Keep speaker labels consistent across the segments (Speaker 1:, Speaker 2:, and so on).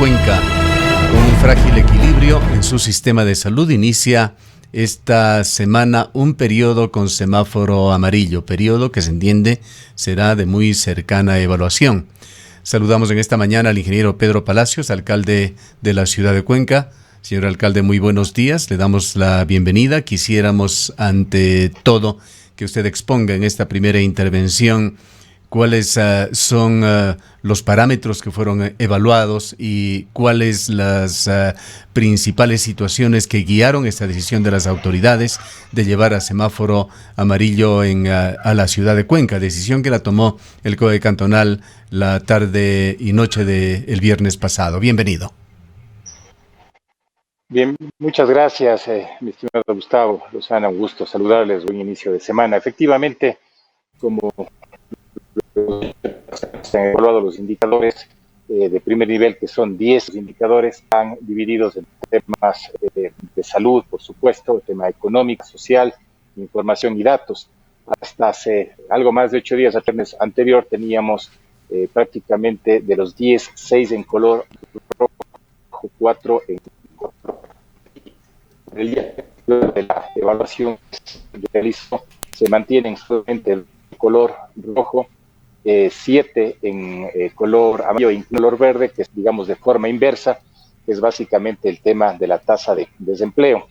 Speaker 1: Cuenca. Con un frágil equilibrio en su sistema de salud, inicia esta semana un periodo con semáforo amarillo, periodo que se entiende será de muy cercana evaluación. Saludamos en esta mañana al ingeniero Pedro Palacios, alcalde de la ciudad de Cuenca. Señor alcalde, muy buenos días, le damos la bienvenida. Quisiéramos, ante todo, que usted exponga en esta primera intervención cuáles son los parámetros que fueron evaluados y cuáles las principales situaciones que guiaron esta decisión de las autoridades de llevar a semáforo amarillo a la ciudad de Cuenca, decisión que la tomó el COE cantonal la tarde y noche del viernes pasado. Bienvenido.
Speaker 2: Bien, muchas gracias, mi estimado Gustavo, Lozana, un gusto saludarles, buen inicio de semana. Efectivamente, como se han evaluado los indicadores de primer nivel, que son 10 indicadores, están divididos en temas de salud, por supuesto, tema económico, social, información y datos. Hasta hace algo más de 8 días, el viernes anterior, teníamos prácticamente de los 10, 6 en color rojo, 4 en color. El día de la evaluación que se realizó, se mantiene solamente el color rojo, 7 en color amarillo y en color verde, que es, digamos, de forma inversa, que es básicamente el tema de la tasa de desempleo.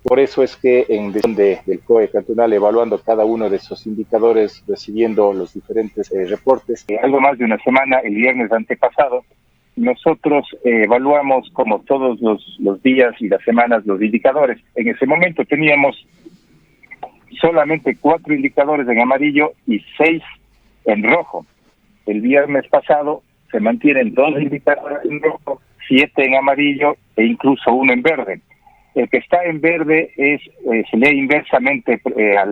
Speaker 2: Por eso es que en decisión del COE cantonal, evaluando cada uno de esos indicadores, recibiendo los diferentes reportes, algo más de una semana, el viernes antepasado, nosotros evaluamos como todos los días y las semanas los indicadores. En ese momento teníamos solamente 4 indicadores en amarillo y 6 en rojo. El viernes pasado se mantienen 2 indicadores en rojo, 7 en amarillo e incluso 1 en verde. El que está en verde se lee inversamente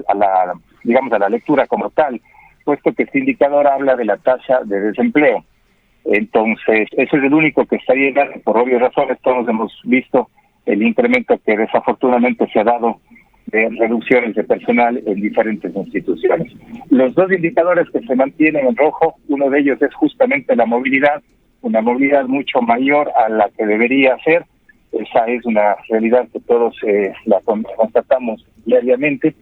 Speaker 2: a la lectura como tal, puesto que este indicador habla de la tasa de desempleo. Entonces, ese es el único que está llegando. Por obvias razones, todos hemos visto el incremento que desafortunadamente se ha dado de reducciones de personal en diferentes instituciones. Los 2 indicadores que se mantienen en rojo, uno de ellos es justamente la movilidad, una movilidad mucho mayor a la que debería ser. Esa es una realidad que todos la constatamos diariamente.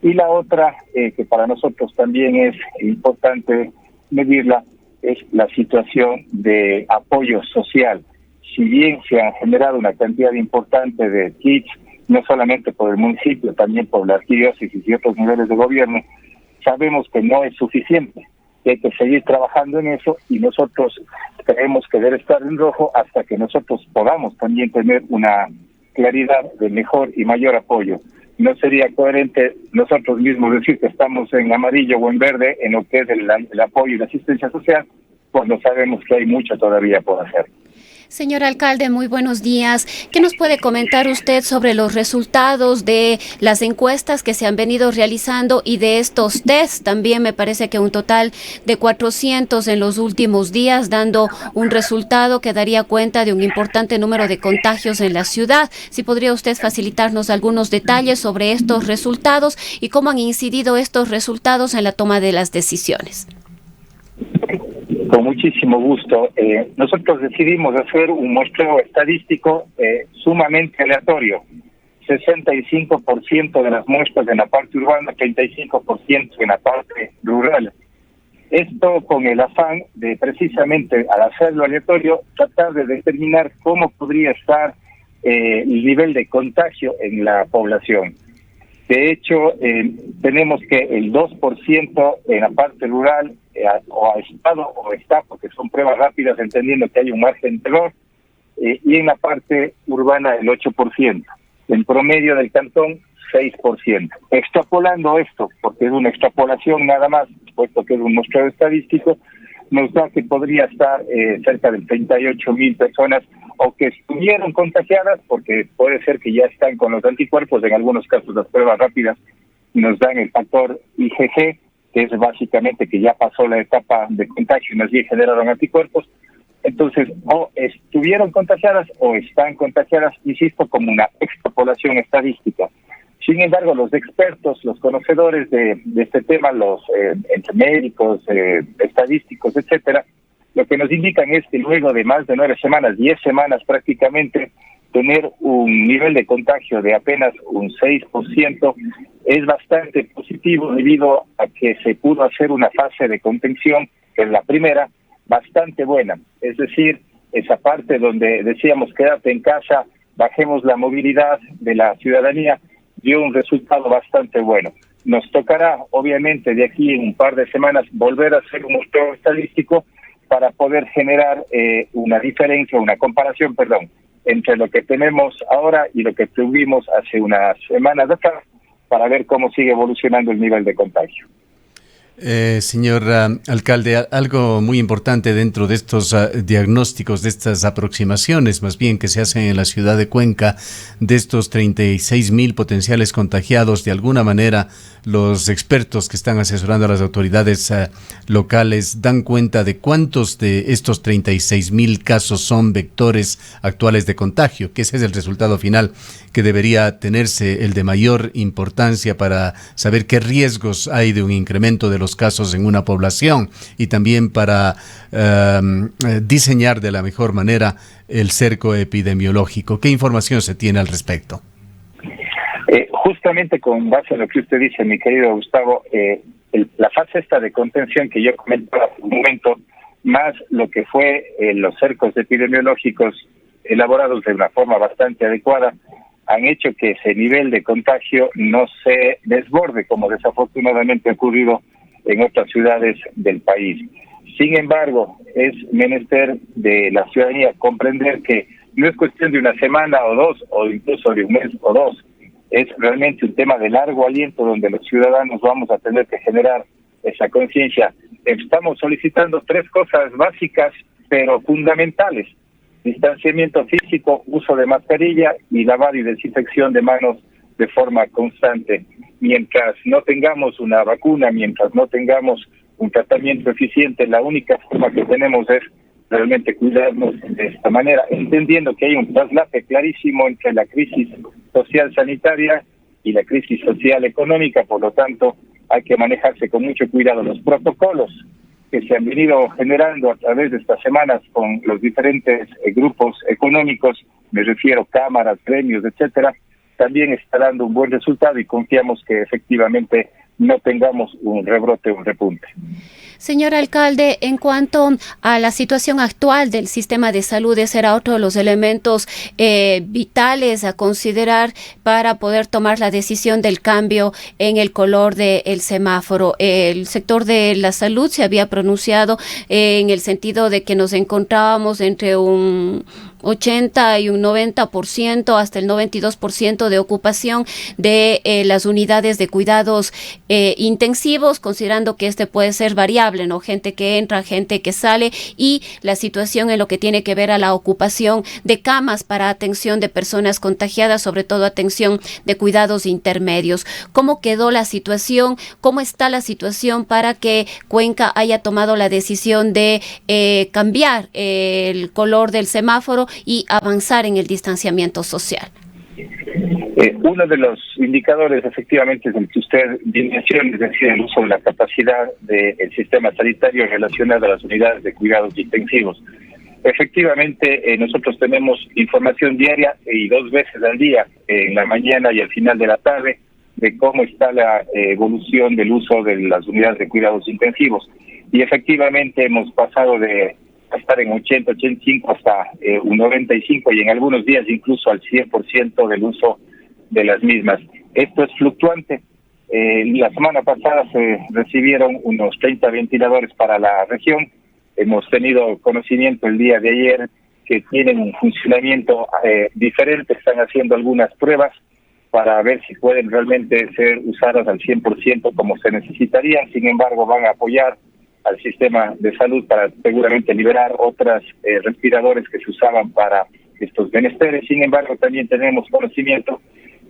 Speaker 2: Y la otra, que para nosotros también es importante medirla, es la situación de apoyo social. Si bien se han generado una cantidad importante de kits, no solamente por el municipio, también por la arquidiócesis y otros niveles de gobierno, sabemos que no es suficiente, que hay que seguir trabajando en eso, y nosotros creemos que debe estar en rojo hasta que nosotros podamos también tener una claridad de mejor y mayor apoyo. No sería coherente nosotros mismos decir que estamos en amarillo o en verde en lo que es el apoyo y la asistencia social, cuando sabemos que hay mucho todavía por hacer.
Speaker 3: Señor alcalde, muy buenos días. ¿Qué nos puede comentar usted sobre los resultados de las encuestas que se han venido realizando y de estos test? También me parece que un total de 400 en los últimos días, dando un resultado que daría cuenta de un importante número de contagios en la ciudad. Si podría usted facilitarnos algunos detalles sobre estos resultados y cómo han incidido estos resultados en la toma de las decisiones.
Speaker 2: Con muchísimo gusto. Nosotros decidimos hacer un muestreo estadístico sumamente aleatorio. 65% de las muestras en la parte urbana, 35% en la parte rural. Esto con el afán de, precisamente, al hacerlo aleatorio, tratar de determinar cómo podría estar el nivel de contagio en la población. De hecho, tenemos que el 2% en la parte rural o ha estado o está, porque son pruebas rápidas, entendiendo que hay un margen de error, y en la parte urbana el 8%. En promedio del cantón, 6%. Extrapolando esto, porque es una extrapolación nada más, puesto que es un muestreo estadístico, nos da que podría estar cerca de 38,000 personas o que estuvieron contagiadas, porque puede ser que ya están con los anticuerpos. En algunos casos las pruebas rápidas nos dan el factor IgG, que es básicamente que ya pasó la etapa de contagio y más bien generaron anticuerpos. Entonces, o estuvieron contagiadas o están contagiadas, insisto, como una extrapolación estadística. Sin embargo, los expertos, los conocedores de este tema, los entre médicos, estadísticos, etcétera, lo que nos indican es que luego de más de 9 semanas, 10 semanas prácticamente, tener un nivel de contagio de apenas un 6% es bastante positivo debido a que se pudo hacer una fase de contención, que es la primera, bastante buena. Es decir, esa parte donde decíamos quédate en casa, bajemos la movilidad de la ciudadanía, dio un resultado bastante bueno. Nos tocará, obviamente, de aquí en un par de semanas volver a hacer un muestreo estadístico para poder generar una diferencia, una comparación, entre lo que tenemos ahora y lo que tuvimos hace unas semanas atrás, para ver cómo sigue evolucionando el nivel de contagio.
Speaker 1: Señor alcalde, algo muy importante dentro de estos diagnósticos, de estas aproximaciones más bien que se hacen en la ciudad de Cuenca, de estos 36,000 potenciales contagiados, de alguna manera los expertos que están asesorando a las autoridades locales dan cuenta de cuántos de estos 36,000 casos son vectores actuales de contagio, que ese es el resultado final que debería tenerse, el de mayor importancia para saber qué riesgos hay de un incremento de los casos en una población y también para diseñar de la mejor manera el cerco epidemiológico. ¿Qué información se tiene al respecto?
Speaker 2: Justamente con base en lo que usted dice, mi querido Gustavo, la fase esta de contención que yo comentaba hace un momento, más lo que fue los cercos epidemiológicos elaborados de una forma bastante adecuada, han hecho que ese nivel de contagio no se desborde, como desafortunadamente ha ocurrido en otras ciudades del país. Sin embargo, es menester de la ciudadanía comprender que no es cuestión de una semana o dos, o incluso de un mes o dos. Es realmente un tema de largo aliento donde los ciudadanos vamos a tener que generar esa conciencia. Estamos solicitando 3 cosas básicas, pero fundamentales: distanciamiento físico, uso de mascarilla y lavado y desinfección de manos de forma constante. Mientras no tengamos una vacuna, mientras no tengamos un tratamiento eficiente, la única forma que tenemos es realmente cuidarnos de esta manera, entendiendo que hay un traslate clarísimo entre la crisis social sanitaria y la crisis social económica. Por lo tanto, hay que manejarse con mucho cuidado. Los protocolos que se han venido generando a través de estas semanas con los diferentes grupos económicos, me refiero cámaras, gremios, etcétera, también está dando un buen resultado y confiamos que efectivamente no tengamos un rebrote, un repunte.
Speaker 3: Señor alcalde, en cuanto a la situación actual del sistema de salud, ese era otro de los elementos vitales a considerar para poder tomar la decisión del cambio en el color del semáforo. El sector de la salud se había pronunciado en el sentido de que nos encontrábamos entre un 80 y un 90%, hasta el 92% de ocupación de las unidades de cuidados intensivos, considerando que puede ser variable, ¿no? Gente que entra, gente que sale, y la situación en lo que tiene que ver a la ocupación de camas para atención de personas contagiadas, sobre todo atención de cuidados intermedios. ¿Cómo quedó la situación? ¿Cómo está la situación para que Cuenca haya tomado la decisión de cambiar el color del semáforo y avanzar en el distanciamiento social?
Speaker 2: Uno de los indicadores efectivamente es el que usted menciona, es decir, el uso de la capacidad del sistema sanitario relacionado a las unidades de cuidados intensivos. Efectivamente, nosotros tenemos información diaria y 2 veces al día, en la mañana y al final de la tarde, de cómo está la evolución del uso de las unidades de cuidados intensivos. Y efectivamente hemos pasado de estar en 80, 85 hasta un 95 y en algunos días incluso al 100% del uso de las mismas. Esto es fluctuante. La semana pasada se recibieron unos 30 ventiladores para la región. Hemos tenido conocimiento el día de ayer que tienen un funcionamiento diferente. Están haciendo algunas pruebas para ver si pueden realmente ser usadas al 100% como se necesitarían. Sin embargo, van a apoyar al sistema de salud para seguramente liberar otras respiradores que se usaban para estos menesteres. Sin embargo, también tenemos conocimiento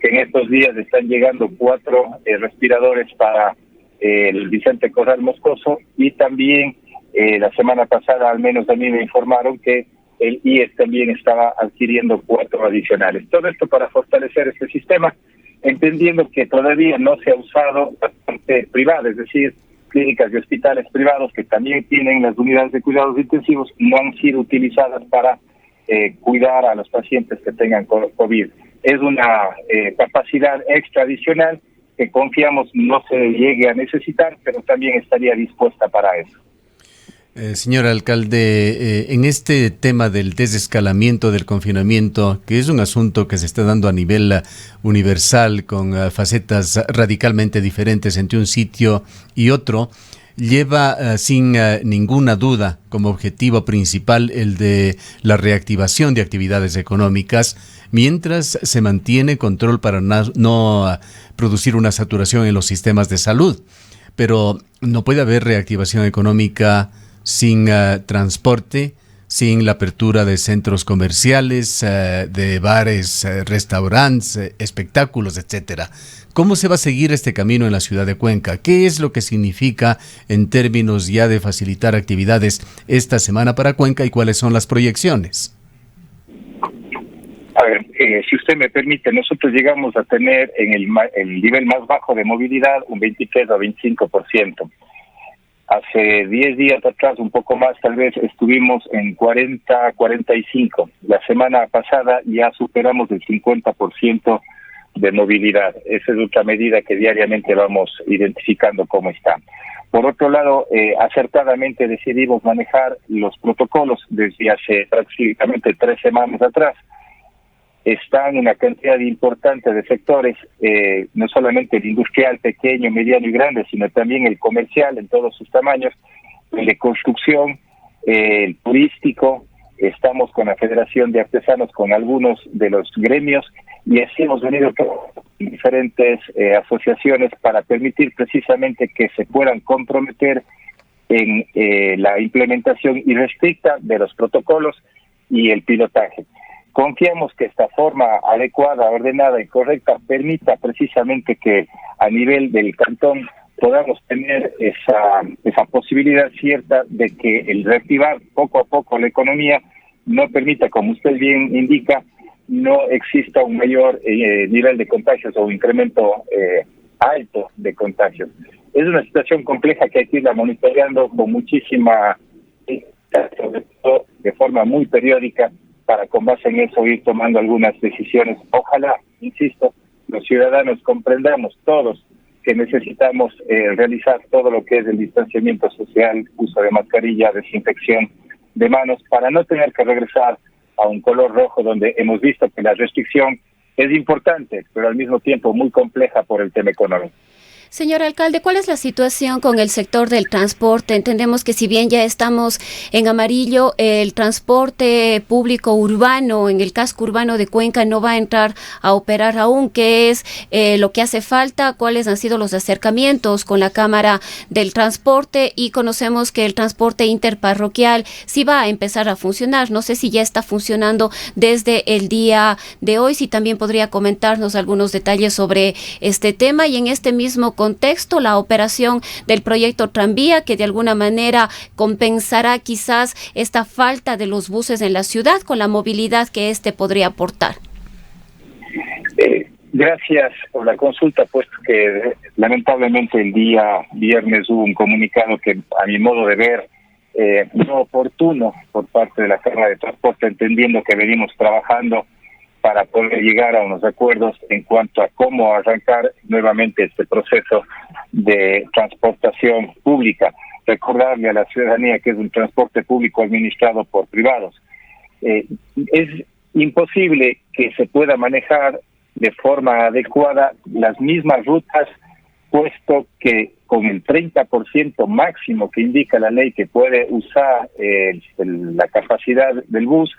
Speaker 2: que en estos días están llegando 4 respiradores para el Vicente Corral Moscoso, y también la semana pasada al menos a mí me informaron que el IES también estaba adquiriendo 4 adicionales. Todo esto para fortalecer este sistema, entendiendo que todavía no se ha usado la parte privada, es decir, clínicas y hospitales privados que también tienen las unidades de cuidados intensivos no han sido utilizadas para cuidar a los pacientes que tengan COVID. Es una capacidad extra adicional que confiamos no se llegue a necesitar, pero también estaría dispuesta para eso.
Speaker 1: Señor alcalde, en este tema del desescalamiento del confinamiento, que es un asunto que se está dando a nivel universal con facetas radicalmente diferentes entre un sitio y otro, lleva sin ninguna duda como objetivo principal el de la reactivación de actividades económicas, mientras se mantiene control para no producir una saturación en los sistemas de salud. Pero no puede haber reactivación económica sin transporte, sin la apertura de centros comerciales, de bares, restaurantes, espectáculos, etcétera. ¿Cómo se va a seguir este camino en la ciudad de Cuenca? ¿Qué es lo que significa en términos ya de facilitar actividades esta semana para Cuenca y cuáles son las proyecciones?
Speaker 2: A ver, si usted me permite, nosotros llegamos a tener en el nivel más bajo de movilidad un 23 a 25%. Hace 10 días atrás, un poco más, tal vez estuvimos en 40, 45. La semana pasada ya superamos el 50% de movilidad. Esa es otra medida que diariamente vamos identificando cómo está. Por otro lado, acertadamente decidimos manejar los protocolos desde hace prácticamente 3 semanas atrás. Están una cantidad importante de sectores, no solamente el industrial, pequeño, mediano y grande, sino también el comercial en todos sus tamaños, el de construcción, el turístico. Estamos con la Federación de Artesanos, con algunos de los gremios, y así hemos venido con diferentes asociaciones para permitir precisamente que se puedan comprometer en la implementación irrestricta de los protocolos y el pilotaje. Confiamos que esta forma adecuada, ordenada y correcta permita precisamente que a nivel del cantón podamos tener esa posibilidad cierta de que el reactivar poco a poco la economía no permita, como usted bien indica, no exista un mayor nivel de contagios o un incremento alto de contagios. Es una situación compleja que hay que irla monitoreando con muchísima, sobre todo de forma muy periódica, para con base en eso ir tomando algunas decisiones. Ojalá, insisto, los ciudadanos comprendamos todos que necesitamos realizar todo lo que es el distanciamiento social, uso de mascarilla, desinfección de manos, para no tener que regresar a un color rojo donde hemos visto que la restricción es importante, pero al mismo tiempo muy compleja por el tema económico.
Speaker 3: Señor alcalde, ¿cuál es la situación con el sector del transporte? Entendemos que si bien ya estamos en amarillo, el transporte público urbano en el casco urbano de Cuenca no va a entrar a operar aún. ¿Qué es lo que hace falta? ¿Cuáles han sido los acercamientos con la Cámara del Transporte? Y conocemos que el transporte interparroquial sí va a empezar a funcionar. No sé si ya está funcionando desde el día de hoy. Si también podría comentarnos algunos detalles sobre este tema y en este mismo contexto, la operación del proyecto Tranvía, que de alguna manera compensará quizás esta falta de los buses en la ciudad con la movilidad que podría aportar.
Speaker 2: Gracias por la consulta, puesto que lamentablemente el día viernes hubo un comunicado que, a mi modo de ver, no oportuno por parte de la Cámara de Transporte, entendiendo que venimos trabajando para poder llegar a unos acuerdos en cuanto a cómo arrancar nuevamente este proceso de transportación pública. Recordarle a la ciudadanía que es un transporte público administrado por privados. Es imposible que se pueda manejar de forma adecuada las mismas rutas, puesto que con el 30% máximo que indica la ley que puede usar la capacidad del bus,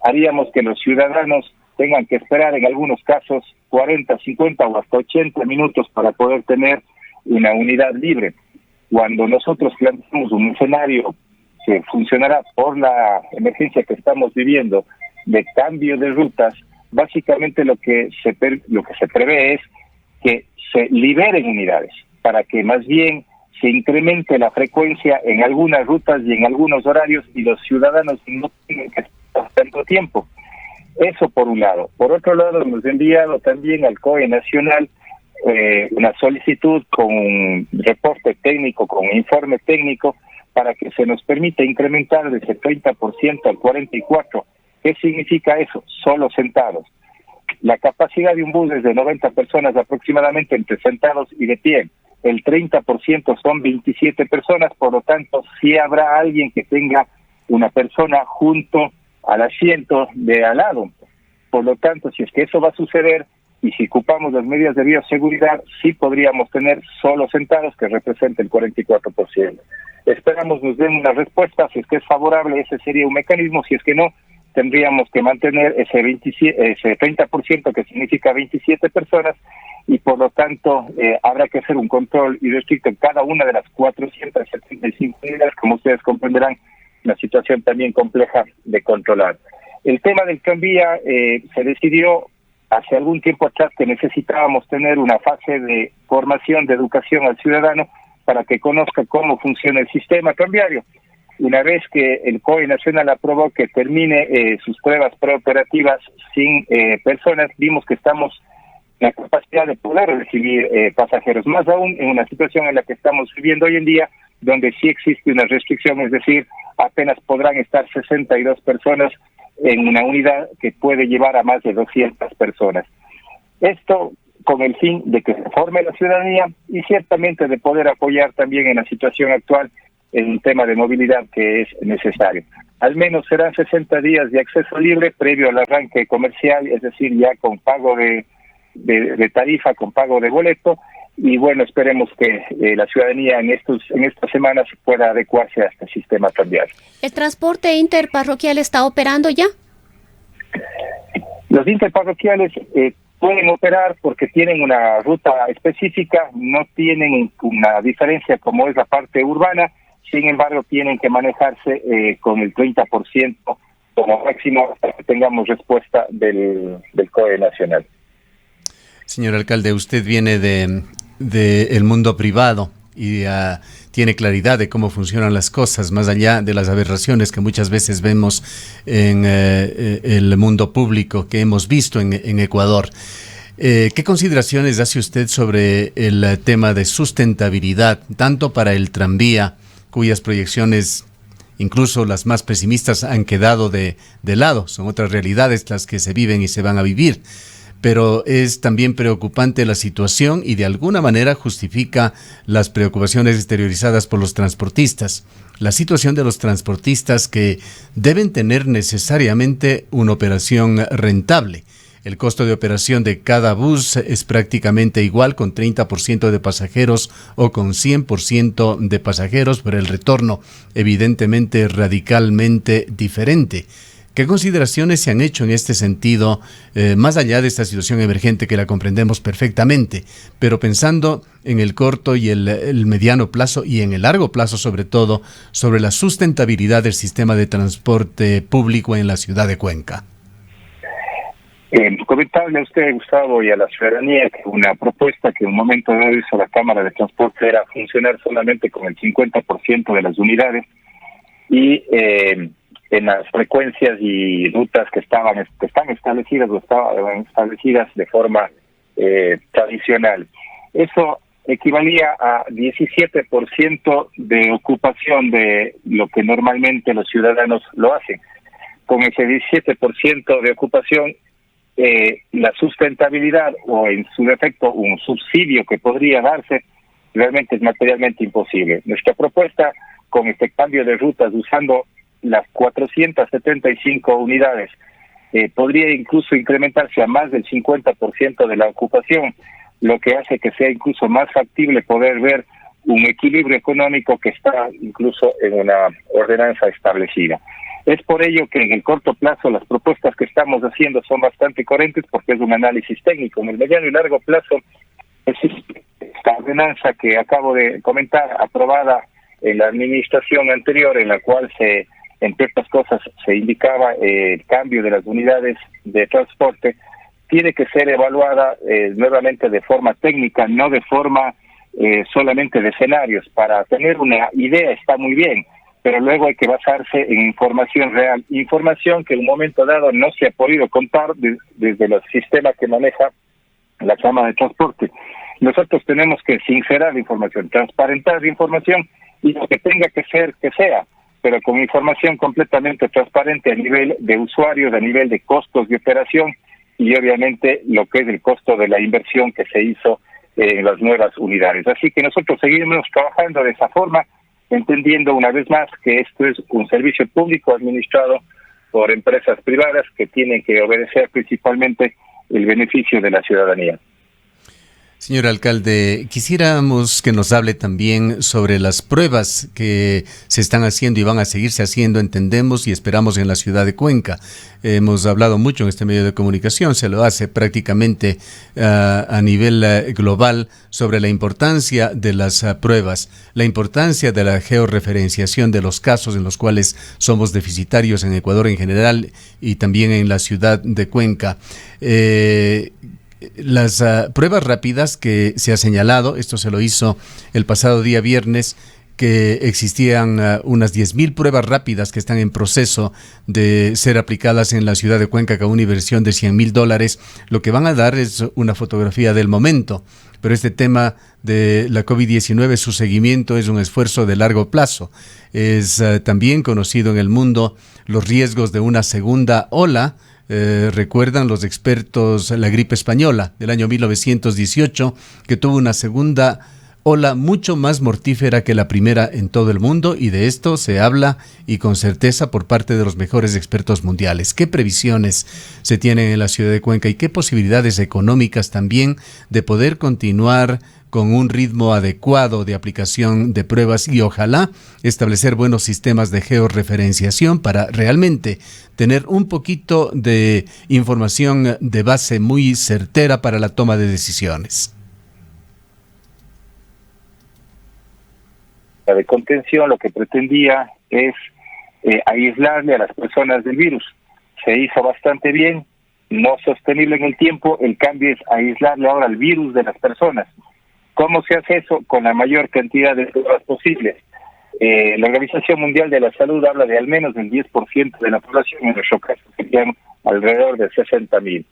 Speaker 2: haríamos que los ciudadanos tengan que esperar en algunos casos 40, 50 o hasta 80 minutos para poder tener una unidad libre. Cuando nosotros planteamos un escenario que funcionará por la emergencia que estamos viviendo de cambio de rutas, básicamente lo que se prevé es que se liberen unidades para que más bien se incremente la frecuencia en algunas rutas y en algunos horarios y los ciudadanos no tengan que estar tanto tiempo. Eso por un lado. Por otro lado, hemos enviado también al COE Nacional una solicitud con un reporte técnico, con un informe técnico, para que se nos permita incrementar de ese 30% al 44%. ¿Qué significa eso? Solo sentados. La capacidad de un bus es de 90 personas aproximadamente, entre sentados y de pie. El 30% son 27 personas, por lo tanto, sí habrá alguien que tenga una persona junto al asiento de al lado. Por lo tanto, si es que eso va a suceder y si ocupamos las medidas de bioseguridad, sí podríamos tener solo sentados, que representa el 44%. Esperamos nos den una respuesta. Si es que es favorable, ese sería un mecanismo. Si es que no, tendríamos que mantener ese 30%, que significa 27 personas, y por lo tanto habrá que hacer un control irrestricto en cada una de las 475 unidades. Como ustedes comprenderán, una situación también compleja de controlar. El tema del tranvía, se decidió hace algún tiempo atrás que necesitábamos tener una fase de formación, de educación al ciudadano, para que conozca cómo funciona el sistema tranviario. Una vez que el COE Nacional aprobó que termine sus pruebas preoperativas sin personas, vimos que estamos en la capacidad de poder recibir pasajeros, más aún en una situación en la que estamos viviendo hoy en día, donde sí existe una restricción, es decir, apenas podrán estar 62 personas en una unidad que puede llevar a más de 200 personas. Esto con el fin de que se forme la ciudadanía y ciertamente de poder apoyar también en la situación actual en un tema de movilidad que es necesario. Al menos serán 60 días de acceso libre previo al arranque comercial, es decir, ya con pago de tarifa, con pago de boleto, y bueno, esperemos que la ciudadanía en estas semanas pueda adecuarse a este sistema tranviario.
Speaker 3: ¿El transporte interparroquial está operando ya?
Speaker 2: Los interparroquiales pueden operar porque tienen una ruta específica, no tienen una diferencia como es la parte urbana. Sin embargo, tienen que manejarse con el 30% como máximo hasta que tengamos respuesta del COE Nacional.
Speaker 1: Señor alcalde, usted viene de el mundo privado y tiene claridad de cómo funcionan las cosas, más allá de las aberraciones que muchas veces vemos en el mundo público que hemos visto en Ecuador. ¿Qué consideraciones hace usted sobre el tema de sustentabilidad, tanto para el tranvía, cuyas proyecciones, incluso las más pesimistas, han quedado de lado? Son otras realidades las que se viven y se van a vivir. Pero es también preocupante la situación y de alguna manera justifica las preocupaciones exteriorizadas por los transportistas. La situación de los transportistas que deben tener necesariamente una operación rentable. El costo de operación de cada bus es prácticamente igual, con 30% de pasajeros o con 100% de pasajeros, pero el retorno evidentemente radicalmente diferente. ¿Qué consideraciones se han hecho en este sentido, más allá de esta situación emergente que la comprendemos perfectamente, pero pensando en el corto y el mediano plazo y en el largo plazo sobre todo, sobre la sustentabilidad del sistema de transporte público en la ciudad de Cuenca?
Speaker 2: Comentarle a usted, Gustavo, y a la ciudadanía que una propuesta que en un momento dado hizo la Cámara de Transporte era funcionar solamente con el 50% de las unidades y en las frecuencias y rutas que están establecidas o estaban establecidas de forma tradicional. Eso equivalía a 17% de ocupación de lo que normalmente los ciudadanos lo hacen. Con ese 17% de ocupación, la sustentabilidad o en su defecto un subsidio que podría darse realmente es materialmente imposible. Nuestra propuesta con este cambio de rutas usando las 475 unidades podría incluso incrementarse a más del 50% de la ocupación, lo que hace que sea incluso más factible poder ver un equilibrio económico que está incluso en una ordenanza establecida. Es por ello que en el corto plazo las propuestas que estamos haciendo son bastante coherentes porque es un análisis técnico. En el mediano y largo plazo existe esta ordenanza que acabo de comentar, aprobada en la administración anterior, en la cual entre otras cosas se indicaba el cambio de las unidades de transporte, tiene que ser evaluada nuevamente de forma técnica, no de forma solamente de escenarios. Para tener una idea está muy bien, pero luego hay que basarse en información real, información que en un momento dado no se ha podido contar desde los sistemas que maneja la Cámara de Transporte. Nosotros tenemos que sincerar la información, transparentar la información y lo que tenga que ser, que sea, pero con información completamente transparente a nivel de usuarios, a nivel de costos de operación y obviamente lo que es el costo de la inversión que se hizo en las nuevas unidades. Así que nosotros seguimos trabajando de esa forma, entendiendo una vez más que esto es un servicio público administrado por empresas privadas que tienen que obedecer principalmente el beneficio de la ciudadanía.
Speaker 1: Señor alcalde, quisiéramos que nos hable también sobre las pruebas que se están haciendo y van a seguirse haciendo, entendemos y esperamos en la ciudad de Cuenca. Hemos hablado mucho en este medio de comunicación, se lo hace prácticamente a nivel global sobre la importancia de las pruebas, la importancia de la georreferenciación de los casos en los cuales somos deficitarios en Ecuador en general y también en la ciudad de Cuenca. Las pruebas rápidas que se ha señalado, esto se lo hizo el pasado día viernes, que existían unas 10,000 pruebas rápidas que están en proceso de ser aplicadas en la ciudad de Cuenca con una inversión de $100,000. Lo que van a dar es una fotografía del momento, pero este tema de la COVID-19, su seguimiento es un esfuerzo de largo plazo. Es también conocido en el mundo los riesgos de una segunda ola. Recuerdan los expertos la gripe española del año 1918, que tuvo una segunda ola mucho más mortífera que la primera en todo el mundo, y de esto se habla y con certeza por parte de los mejores expertos mundiales. ¿Qué previsiones se tienen en la ciudad de Cuenca y qué posibilidades económicas también de poder continuar con un ritmo adecuado de aplicación de pruebas y ojalá establecer buenos sistemas de georreferenciación para realmente tener un poquito de información de base muy certera para la toma de decisiones?
Speaker 2: La de contención lo que pretendía es aislarle a las personas del virus. Se hizo bastante bien, no sostenible en el tiempo. El cambio es aislarle ahora al virus de las personas. ¿Cómo se hace eso? Con la mayor cantidad de pruebas posibles. La Organización Mundial de la Salud habla de al menos el 10% de la población, en nuestro caso serían alrededor de 60,000.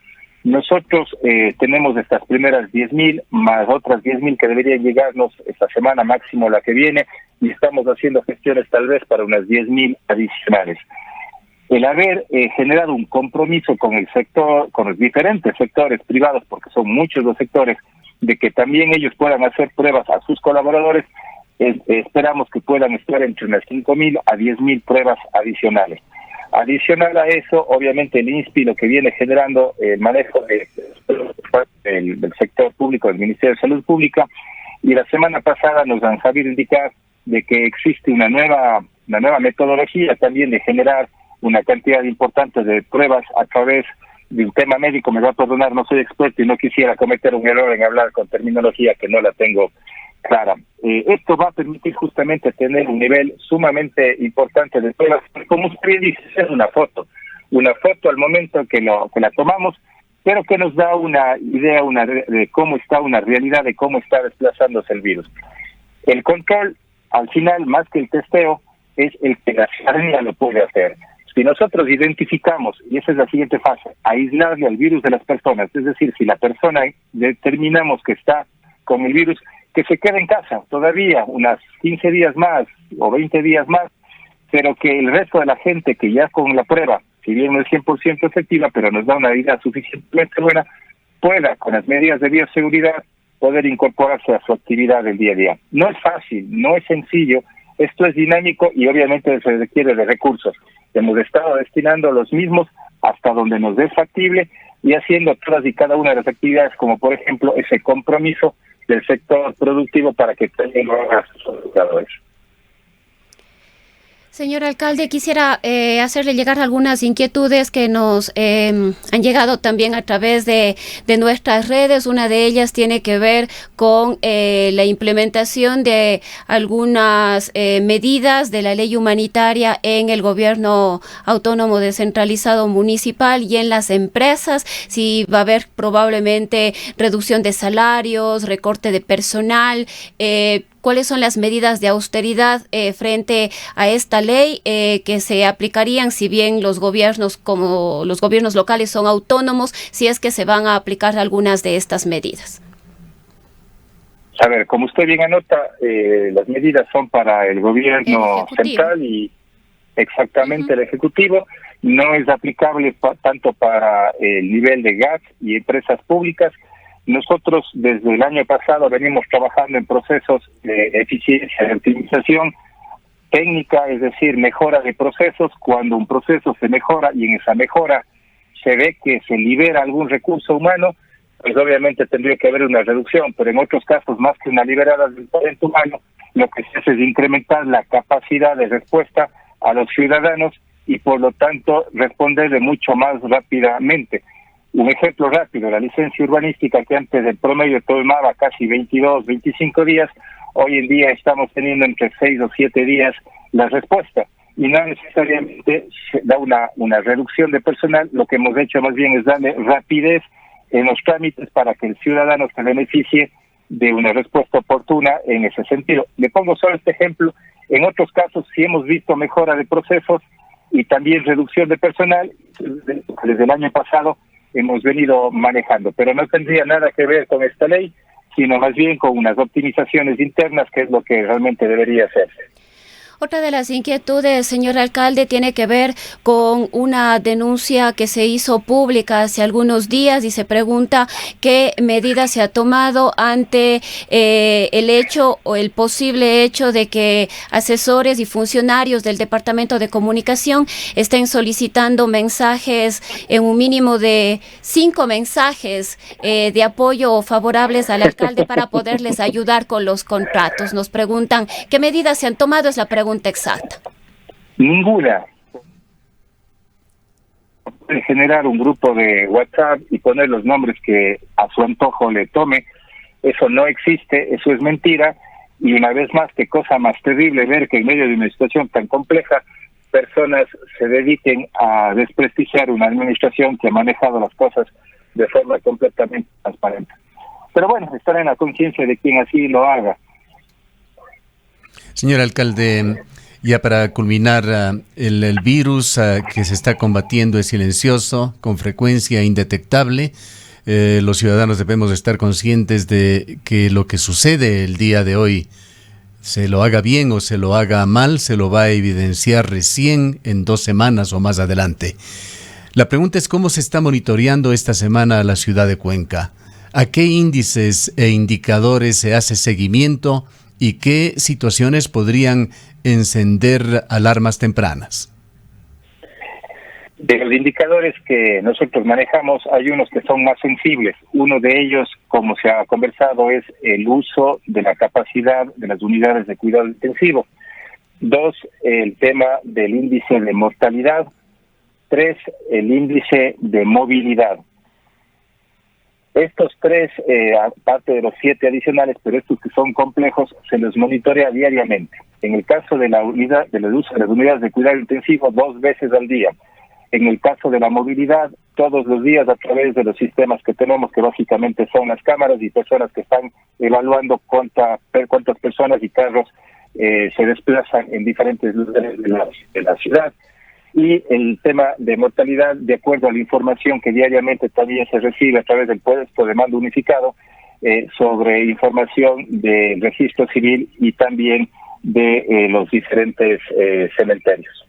Speaker 2: Nosotros tenemos estas primeras 10,000, más otras 10,000 que deberían llegarnos esta semana, máximo la que viene, y estamos haciendo gestiones tal vez para unas 10,000 adicionales. El haber generado un compromiso con el sector, con los diferentes sectores privados, porque son muchos los sectores, de que también ellos puedan hacer pruebas a sus colaboradores, esperamos que puedan estar entre unas 5,000 a 10,000 pruebas adicionales. Adicional a eso, obviamente el INSPI lo que viene generando el manejo del sector público, del Ministerio de Salud Pública, y la semana pasada nos han sabido indicar de que existe una nueva metodología también de generar una cantidad importante de pruebas a través de un tema médico. Me va a perdonar, no soy experto y no quisiera cometer un error en hablar con terminología que no la tengo clara. Esto va a permitir justamente tener un nivel sumamente importante de pruebas. Como usted dice, es una foto al momento que la tomamos, pero que nos da una idea de cómo está una realidad, de cómo está desplazándose el virus. El control, al final, más que el testeo, es el que la ciudadanía lo puede hacer. Si nosotros identificamos, y esa es la siguiente fase, aislarle al virus de las personas, es decir, si la persona determinamos que está con el virus, que se quede en casa todavía unas 15 días más o 20 días más, pero que el resto de la gente que ya con la prueba, si bien no es 100% efectiva, pero nos da una vida suficientemente buena, pueda, con las medidas de bioseguridad, poder incorporarse a su actividad del día a día. No es fácil, no es sencillo, esto es dinámico y obviamente se requiere de recursos. Hemos estado destinando los mismos hasta donde nos es factible y haciendo todas y cada una de las actividades, como por ejemplo ese compromiso del sector productivo para que tengan sus resultados.
Speaker 3: Señor alcalde, quisiera hacerle llegar algunas inquietudes que nos han llegado también a través de nuestras redes. Una de ellas tiene que ver con la implementación de algunas medidas de la ley humanitaria en el gobierno autónomo descentralizado municipal y en las empresas. Si va a haber probablemente reducción de salarios, recorte de personal, ¿cuáles son las medidas de austeridad frente a esta ley que se aplicarían si bien los gobiernos como los gobiernos locales son autónomos, si es que se van a aplicar algunas de estas medidas?
Speaker 2: A ver, como usted bien anota, las medidas son para el gobierno central y exactamente el Ejecutivo. No es aplicable tanto para el nivel de gas y empresas públicas. Nosotros desde el año pasado venimos trabajando en procesos de eficiencia, de optimización técnica, es decir, mejora de procesos. Cuando un proceso se mejora y en esa mejora se ve que se libera algún recurso humano, pues obviamente tendría que haber una reducción, pero en otros casos, más que una liberada del talento humano, lo que se hace es incrementar la capacidad de respuesta a los ciudadanos y por lo tanto responder de mucho más rápidamente. Un ejemplo rápido, la licencia urbanística que antes del promedio tomaba casi 22, 25 días, hoy en día estamos teniendo entre 6 o 7 días la respuesta y no necesariamente se da una reducción de personal. Lo que hemos hecho más bien es darle rapidez en los trámites para que el ciudadano se beneficie de una respuesta oportuna en ese sentido. Le pongo solo este ejemplo. En otros casos sí hemos visto mejora de procesos y también reducción de personal desde el año pasado hemos venido manejando, pero no tendría nada que ver con esta ley, sino más bien con unas optimizaciones internas, que es lo que realmente debería hacerse.
Speaker 3: Otra de las inquietudes, señor alcalde, tiene que ver con una denuncia que se hizo pública hace algunos días y se pregunta qué medidas se ha tomado ante el hecho o el posible hecho de que asesores y funcionarios del Departamento de Comunicación estén solicitando mensajes en un mínimo de 5 mensajes de apoyo favorables al alcalde para poderles ayudar con los contratos. Nos preguntan qué medidas se han tomado, es la pregunta exacta.
Speaker 2: Ninguna. Puede generar un grupo de WhatsApp y poner los nombres que a su antojo le tome. Eso no existe, eso es mentira. Y una vez más, qué cosa más terrible ver que en medio de una situación tan compleja, personas se dediquen a desprestigiar una administración que ha manejado las cosas de forma completamente transparente. Pero bueno, estar en la conciencia de quien así lo haga.
Speaker 1: Señor alcalde, ya para culminar, el virus que se está combatiendo es silencioso, con frecuencia indetectable. Los ciudadanos debemos estar conscientes de que lo que sucede el día de hoy, se lo haga bien o se lo haga mal, se lo va a evidenciar recién en 2 semanas o más adelante. La pregunta es cómo se está monitoreando esta semana a la ciudad de Cuenca. ¿A qué índices e indicadores se hace seguimiento? ¿Y qué situaciones podrían encender alarmas tempranas?
Speaker 2: De los indicadores que nosotros manejamos, hay unos que son más sensibles. Uno de ellos, como se ha conversado, es el uso de la capacidad de las unidades de cuidado intensivo. 2, el tema del índice de mortalidad. 3, el índice de movilidad. Estos 3, aparte de los 7 adicionales, pero estos que son complejos, se los monitorea diariamente. En el caso de la unidad, del uso de las unidades de cuidado intensivo, 2 veces al día. En el caso de la movilidad, todos los días a través de los sistemas que tenemos, que básicamente son las cámaras y personas que están evaluando cuántas personas y carros se desplazan en diferentes lugares de la ciudad. Y el tema de mortalidad, de acuerdo a la información que diariamente también se recibe a través del puesto de mando unificado, sobre información del registro civil y también de los diferentes cementerios.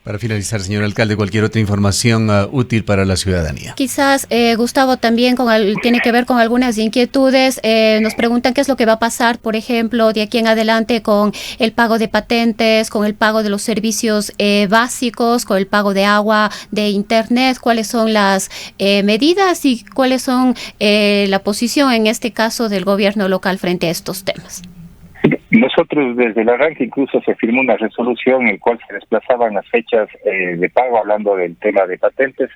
Speaker 1: Para finalizar, señor alcalde, cualquier otra información útil para la ciudadanía.
Speaker 3: Quizás, Gustavo, también tiene que ver con algunas inquietudes. Nos preguntan qué es lo que va a pasar, por ejemplo, de aquí en adelante con el pago de patentes, con el pago de los servicios básicos, con el pago de agua, de internet, cuáles son las medidas y cuáles son la posición, en este caso, del gobierno local frente a estos temas.
Speaker 2: Nosotros desde el arranque incluso se firmó una resolución en la cual se desplazaban las fechas de pago, hablando del tema de patentes.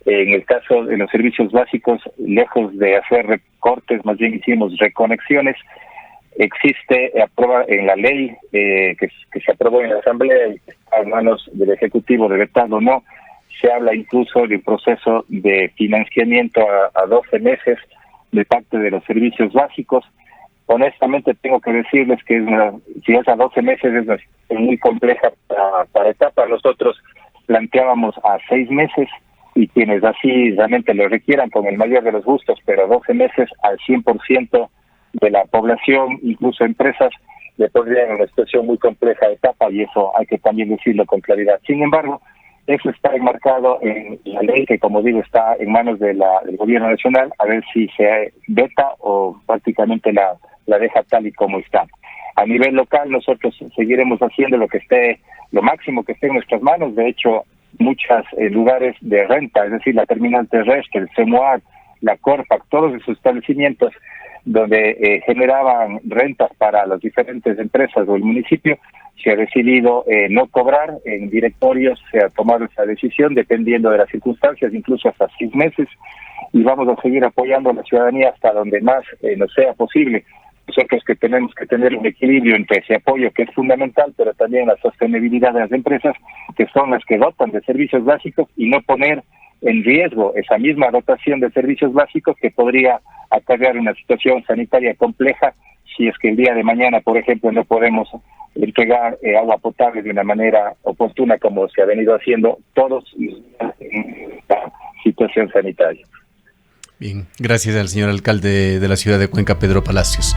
Speaker 2: En el caso de los servicios básicos, lejos de hacer recortes, más bien hicimos reconexiones. Existe en la ley que se aprobó en la Asamblea y que está en manos del Ejecutivo de vetarlo o no, se habla incluso de un proceso de financiamiento a 12 meses de parte de los servicios básicos. Honestamente tengo que decirles que si es a 12 meses es muy compleja para etapa. Nosotros planteábamos a 6 meses y quienes así realmente lo requieran con el mayor de los gustos, pero 12 meses al 100% de la población, incluso empresas, le pondrían en una situación muy compleja de etapa, y eso hay que también decirlo con claridad. Sin embargo, eso está enmarcado en la ley que, como digo, está en manos del gobierno nacional, a ver si se veta o prácticamente la deja tal y como está. A nivel local, nosotros seguiremos haciendo lo máximo que esté en nuestras manos. De hecho, muchos lugares de renta, es decir, la terminal terrestre, el CEMOAC, la Corpac, todos esos establecimientos donde generaban rentas para las diferentes empresas o el municipio, se ha decidido no cobrar. En directorios se ha tomado esa decisión dependiendo de las circunstancias, incluso hasta 6 meses, y vamos a seguir apoyando a la ciudadanía hasta donde más nos sea posible. Nosotros que tenemos que tener un equilibrio entre ese apoyo, que es fundamental, pero también la sostenibilidad de las empresas, que son las que dotan de servicios básicos, y no poner en riesgo esa misma dotación de servicios básicos que podría acarrear una situación sanitaria compleja si es que el día de mañana, por ejemplo, no podemos entregar agua potable de una manera oportuna como se ha venido haciendo todos en la situación sanitaria.
Speaker 1: Bien, gracias al señor alcalde de la ciudad de Cuenca, Pedro Palacios.